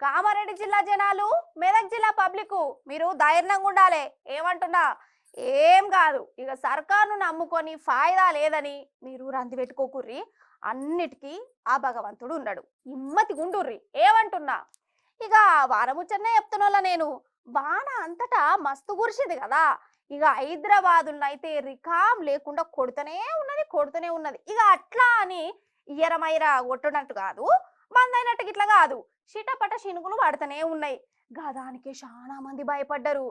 కామారెడ్డి జిల్లా జనాలు మెదక్ జిల్లా పబ్లిక్ మీరు ధైర్యంగా ఉండాలి. ఏమంటున్నా ఏం కాదు. ఇక సర్కారును నమ్ముకొని ఫాయిదా లేదని మీరు రంది పెట్టుకోకుర్రి. అన్నిటికీ ఆ భగవంతుడు ఉన్నాడు. ఇమ్మతి గుండుర్రి. ఏమంటున్నా ఇక వారముచ్చనే చెప్తున్నా నేను. వాన అంతటా మస్తు కురిసింది కదా. ఇక హైదరాబాదులో అయితే రికాం లేకుండా కొడుతూనే ఉన్నది. ఇక అట్లా అని ఇయరమైరా కొట్టునట్టు కాదు, మందైనట్టు ఇట్లా కాదు. చిటపట చినుకులు పడుతూనే ఉన్నాయి. గదానికి చాలా మంది భయపడ్డారు.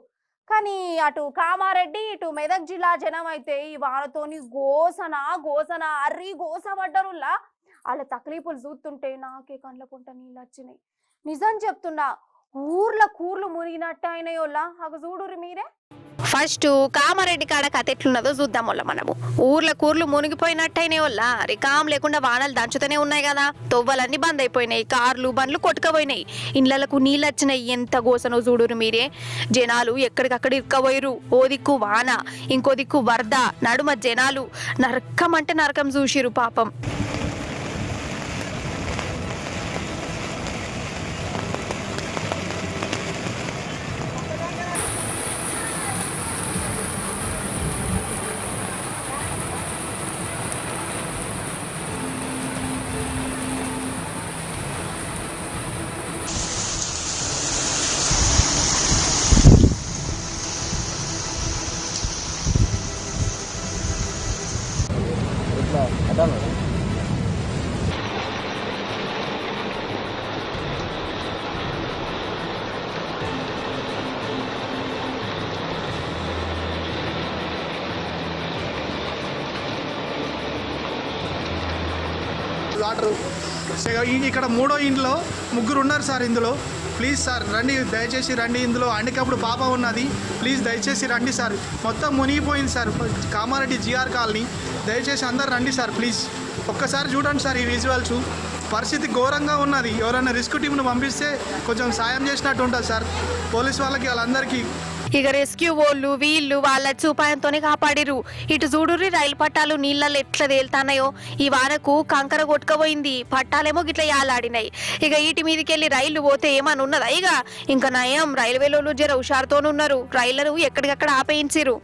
కానీ అటు కామారెడ్డి ఇటు మెదక్ జిల్లా జనం అయితే ఈ వానతోని గోసన అర్రి గోస పడ్డరులా. వాళ్ళ తక్లీఫులు చూస్తుంటే నాకే కండ్ల పుంట నీళ్ళు వచ్చినాయి. నిజం చెప్తున్నా, ఊర్ల కూర్లు మునిగినట్టు అయినాయోలా. అగ చూడుర్రి మీరే. ఫస్ట్ కామారెడ్డి కాడ కథ ఎట్లున్నదో చూద్దాం వల్ల మనము. ఊర్ల కూర్లు మునిగిపోయినట్టయినే వల్ల రికాం లేకుండా వానలు దంచుతూనే ఉన్నాయి కదా. తొవ్వలన్నీ బంద్ అయిపోయినాయి, కార్లు బండ్లు కొట్టుకపోయినాయి, ఇండ్లకు నీళ్ళు వచ్చినాయి. ఎంత గోసనో చూడురు మీరే. జనాలు ఎక్కడికక్కడ ఇరుక్కపోయిరు. ఓ దిక్కు వాన, ఇంకో దిక్కు వరద, నడుమ జనాలు నరకం అంటే నరకం చూసిరు పాపం. ఇక్కడ మూడో ఇంట్లో ముగ్గురు ఉన్నారు సార్. ఇందులో ప్లీజ్ సార్ రండి, దయచేసి రండి. ఇందులో అండికప్పుడు పాప ఉన్నది, ప్లీజ్ దయచేసి రండి సార్. మొత్తం మునిగిపోయింది సార్ కామారెడ్డి జిఆర్ కాలనీ. దయచేసి అందరు రండి సార్ ప్లీజ్. ఒక్కసారి చూడండి సార్ ఈ విజువల్స్. పరిస్థితి ఘోరంగా ఉన్నది. ఎవరైనా రెస్క్యూ టీంను పంపిస్తే కొంచెం సాయం చేసినట్టు ఉంటుంది సార్. పోలీస్ వాళ్ళకి వాళ్ళందరికీ. ఇక రెస్క్యూ వాళ్ళు వీళ్ళు వాళ్ళ చూపాయంతోనే కాపాడిరు. ఇటు చూడుర్రి రైలు పట్టాలు నీళ్ళల్లో ఎట్లా తేలుతాన్నాయో. ఈ వానకు కంకర కొట్టుకపోయింది, పట్టాలేమో గిట్లా యాలాడినాయి. ఇక వీటి మీదకెళ్ళి రైళ్లు పోతే ఏమని ఉన్నదా? ఇంకా నయం రైల్వేలోళ్ళు జర హుషారుతోనున్నారు. రైళ్లను ఎక్కడికక్కడ ఆపేయించిరు.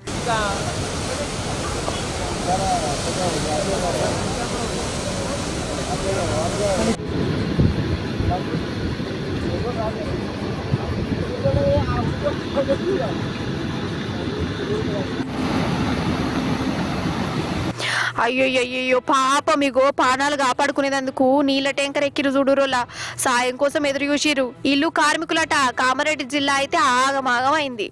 అయ్యో పాపం. ఇగో పానాలు కాపాడుకునేందుకు నీళ్ళ ట్యాంకర్ ఎక్కిరు చూడురోలా. సాయం కోసం ఎదురు చూసిరు. ఇల్లు కార్మికులట. కామారెడ్డి జిల్లా అయితే ఆగమాగమైంది.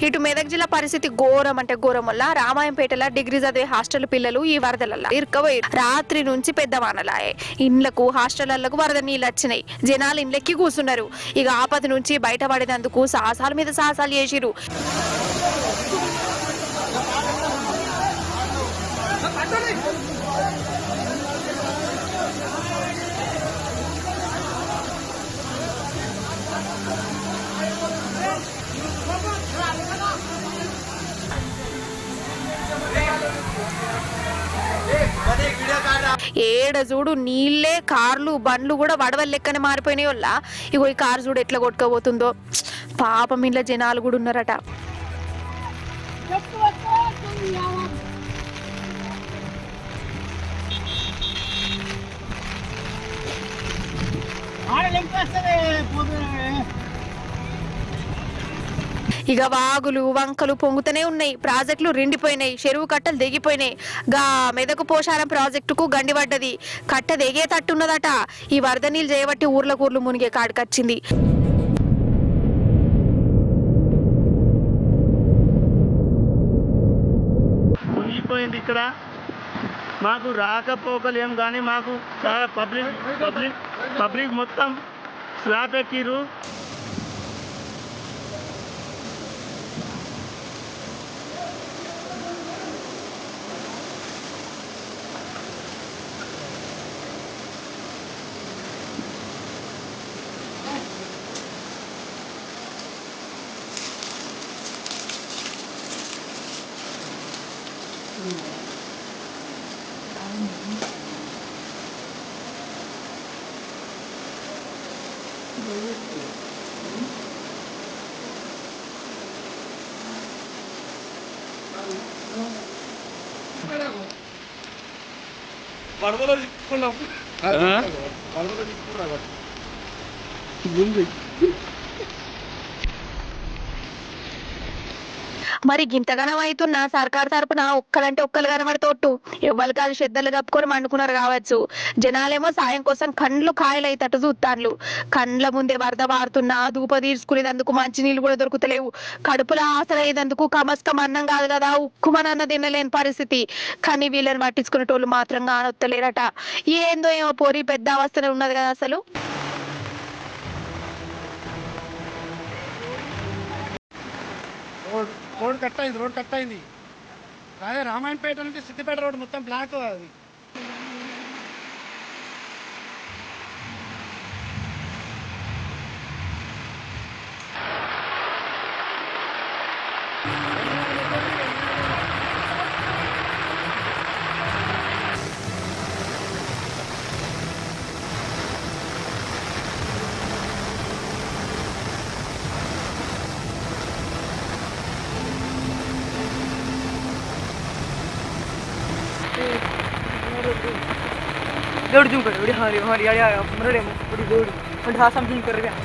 ఇటు మెదక్ జిల్లా పరిస్థితి ఘోరం అంటే ఘోరం వల్ల రామాయంపేటలో డిగ్రీ చదివే హాస్టల్ పిల్లలు ఈ వరదలల్లో ఇరుక్కుపోయారు. రాత్రి నుంచి పెద్ద వానలాయే. ఇండ్లకు హాస్టళ్లకు వరద నీళ్ళు వచ్చినాయి. జనాలు ఇండ్లెక్కి కూర్చున్నారు. ఇక ఆపద నుంచి బయటపడేందుకు సాహసాల మీద సాహసాలు చేసిరు. ఏడ చూడు నీళ్ళే, కార్లు బండ్లు కూడా వడవల్ లెక్కనే మారిపోయినాయి వల్ల. ఇగో ఈ కారు చూడు ఎట్లా కొట్టుకోబోతుందో. పాపం ఇంట్లో జనాలు కూడా ఉన్నారట. ఇక వాగులు వంకలు పొంగుతూనే ఉన్నాయి. ప్రాజెక్టులు రెండిపోయినాయి, చెరువు కట్టలు దిగిపోయినాయి. గా మెదకు పోషారం ప్రాజెక్టుకు గండిపడ్డది, కట్ట దిగేటట్టున్నదట. ఈ వరద నీళ్ళు చేయబట్టి ఊర్ల మునిగే కాడికొచ్చింది. మునిగిపోయింది ఇక్కడ. మాకు రాకపోకలేం కానీ మాకు పబ్లిక్ మొత్తం స్లాబ్ ఎక్కిరు. మరి గింతగానం అవుతున్నా సర్కార్ తరపున ఒక్కలంటే ఒక్కలు కనబడతోట్టు ఎవ్వరు కాదు శ్రద్ధలు కప్పుకొని మండుకున్నారు కావచ్చు. జనాలేమో సాయం కోసం కండ్లు కాయలైతట్టు చూస్తాన్లు. కండ్ల ముందే వరద వారుతున్నా దూప తీర్చుకునేందుకు మంచి నీళ్ళు కూడా దొరుకుతలేవు. కడుపులో ఆసరయ్యేందుకు కమస్కం అన్నం కాదు కదా ఉక్కుమనన్న తినలేని పరిస్థితి. కానీ వీళ్ళని పట్టించుకునేటోళ్ళు మాత్రం కానొత్తలేరట. ఏందో ఏమో పోరి పెద్ద అవస్థనే ఉన్నది కదా అసలు. రోడ్ కట్ అయింది అదే రామాయణపేట నుండి సిద్దిపేట రోడ్ మొత్తం బ్లాక్ అది. दौड़ जूम कर हमारी हमारी यार मरड़े बड़ी दौड़ और ढासा जूम कर रहे हैं